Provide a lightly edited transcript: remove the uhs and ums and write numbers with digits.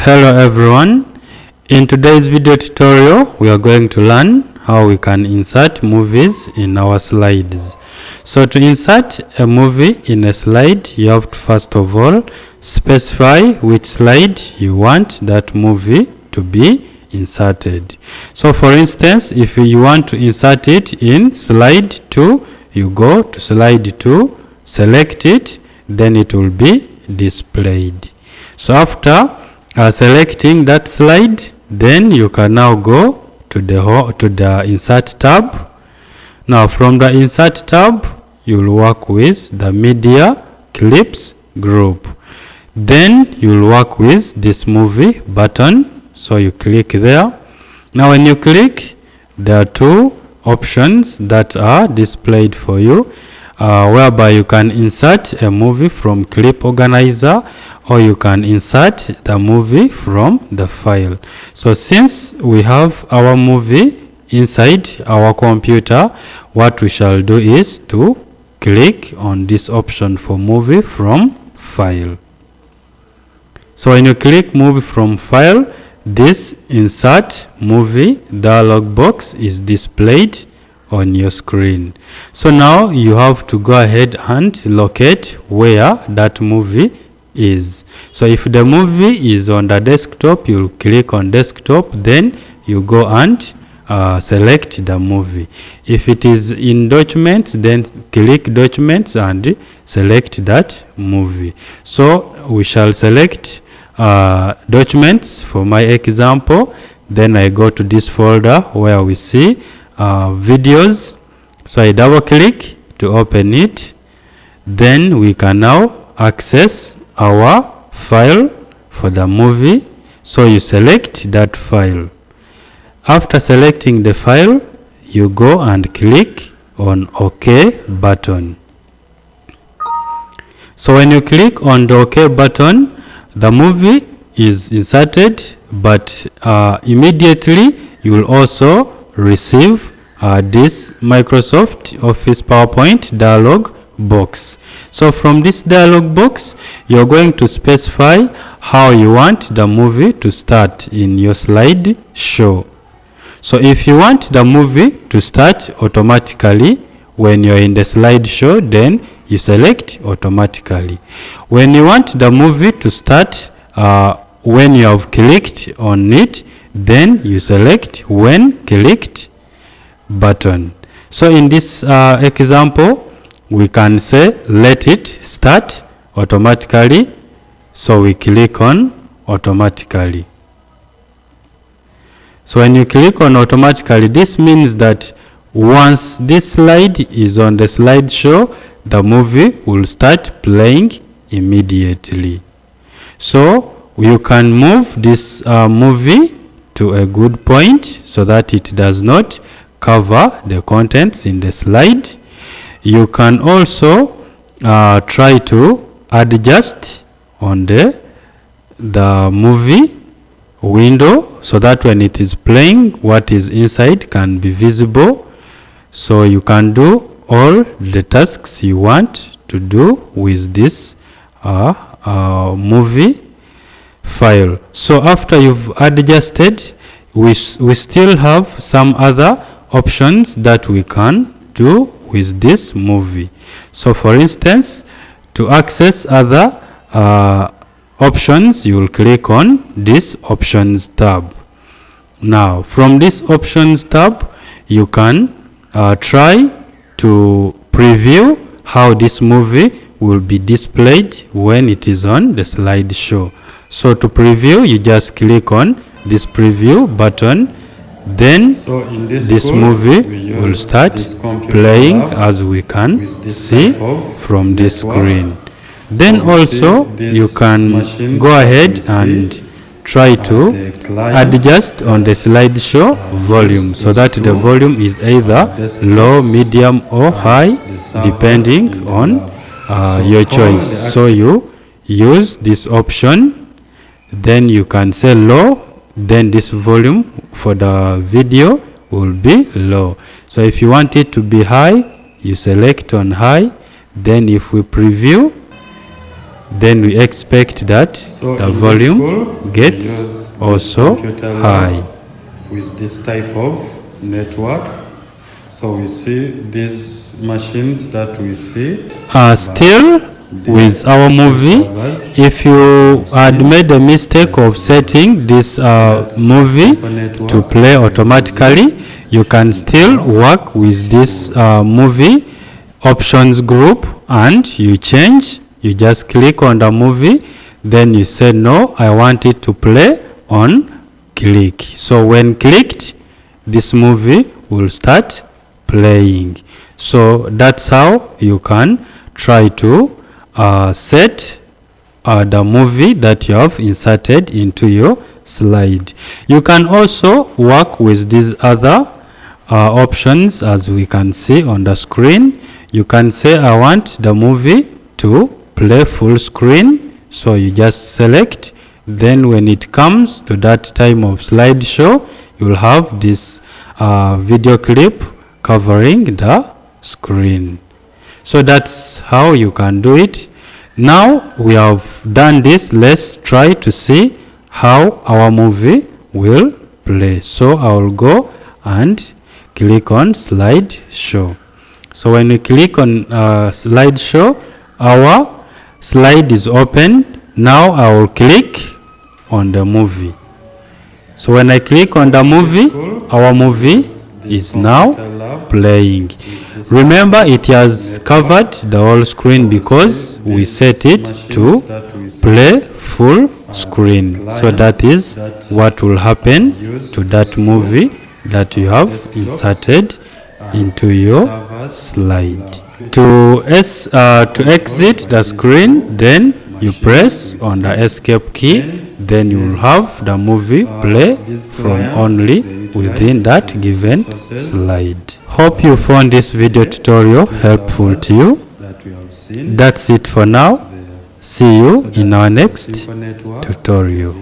Hello everyone, in today's video tutorial we are going to learn how we can insert movies in our slides. So to insert a movie in a slide, you have to first of all specify which slide you want that movie to be inserted. So for instance, if you want to insert it in slide 2, you go to slide 2, select it, then it will be displayed. So after selecting that slide, then you can now go to the insert tab. Now from the insert tab, you will work with the media clips group. Then you will work with this movie button, so you click there. Now when you click, there are two options that are displayed for you, whereby you can insert a movie from clip organizer, or you can insert the movie from the file. So since we have our movie inside our computer, what we shall do is to click on this option for movie from file. So when you click movie from file, this insert movie dialog box is displayed on your screen. So now you have to go ahead and locate where that movie is. So if the movie is on the desktop, you'll click on desktop, then you go and select the movie. If it is in documents, then click documents and select that movie. So we shall select documents for my example. Then I go to this folder where we see videos. So I double click to open it. Then we can now access our file for the movie. So you select that file. After selecting the file, you go and click on OK button. So when you click on the OK button, the movie is inserted, but immediately you will also receive this Microsoft Office PowerPoint dialog box. So from this dialog box, you're going to specify how you want the movie to start in your slide show. So if you want the movie to start automatically when you're in the slideshow, then you select automatically. When you want the movie to start when you have clicked on it, then you select when clicked button. So in this example, we can say let it start automatically. So we click on automatically. So when you click on automatically, this means that once this slide is on the slideshow, the movie will start playing immediately. So you can move this movie to a good point so that it does not cover the contents in the slide. You can also try to adjust on the movie window so that when it is playing, what is inside can be visible. So you can do all the tasks you want to do with this movie file. So after you've adjusted, we still have some other options that we can do with this movie. So for instance, to access other options, you will click on this options tab. Now from this options tab, you can try to preview how this movie will be displayed when it is on the slideshow. So to preview, you just click on this preview button. Then this movie will start playing as we can see from this screen. Then also you can go ahead and try to adjust on the slideshow volume so that the volume is either low, medium or high depending on your choice. So you use this option, then you can say low, then this volume for the video will be low. So if you want it to be high, you select on high. Then if we preview, then we expect that the volume gets also high. With this type of network, so we see these machines that we see. Still with our movie, if you had made a mistake of setting this movie to play automatically, you can still work with this movie options group, and you just click on the movie, then you say no, I want it to play on click. So when clicked, this movie will start playing. So that's how you can try to set the movie that you have inserted into your slide. You can also work with these other options, as we can see on the screen. You can say I want the movie to play full screen, so you just select, then when it comes to that time of slideshow, you will have this video clip covering the screen. So that's how you can do it. Now we have done this, let's try to see how our movie will play. So I will go and click on slideshow. So when we click on slideshow, our slide is open. Now I will click on the movie. So when I click on the movie, our movie is now playing. Remember, it has covered the whole screen because we set it to play full screen. So that is what will happen to that movie that you have inserted into your slide. To exit the screen, then you press on the escape key, then you will have the movie play from only within that given slide. Hope you found this video tutorial helpful to you. That's it for now. See you in our next tutorial.